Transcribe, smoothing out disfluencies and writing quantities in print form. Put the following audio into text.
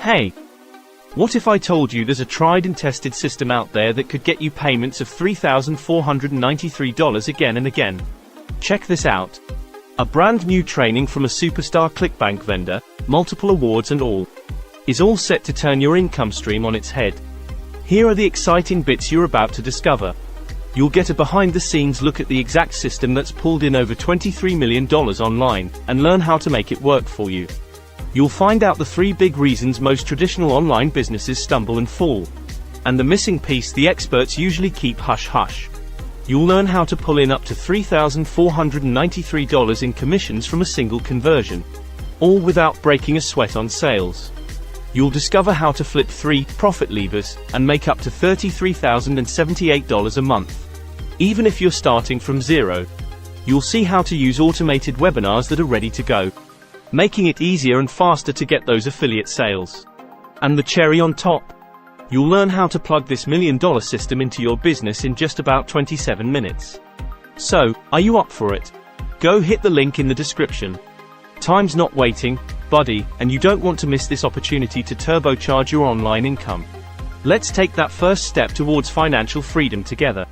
Hey, what if I told you there's a tried and tested system out there that could get you payments of $3,493 again and again? Check this out. A brand new training from a superstar ClickBank vendor, multiple awards and all, is all set to turn your income stream on its head. Here are the exciting bits you're about to discover. You'll get a behind-the-scenes look at the exact system that's pulled in over $23 million online, and learn how to make it work for you. You'll find out the 3 big reasons most traditional online businesses stumble and fall, and the missing piece the experts usually keep hush-hush. You'll learn how to pull in up to $3,493 in commissions from a single conversion, all without breaking a sweat on sales. You'll discover how to flip 3 profit levers and make up to $33,078 a month, even if you're starting from zero. You'll see how to use automated webinars that are ready to go, making it easier and faster to get those affiliate sales. And the cherry on top, you'll learn how to plug this $1 million system into your business in just about 27 minutes. So, are you up for it? Go hit the link in the description. Time's not waiting, buddy, and you don't want to miss this opportunity to turbocharge your online income. Let's take that first step towards financial freedom together.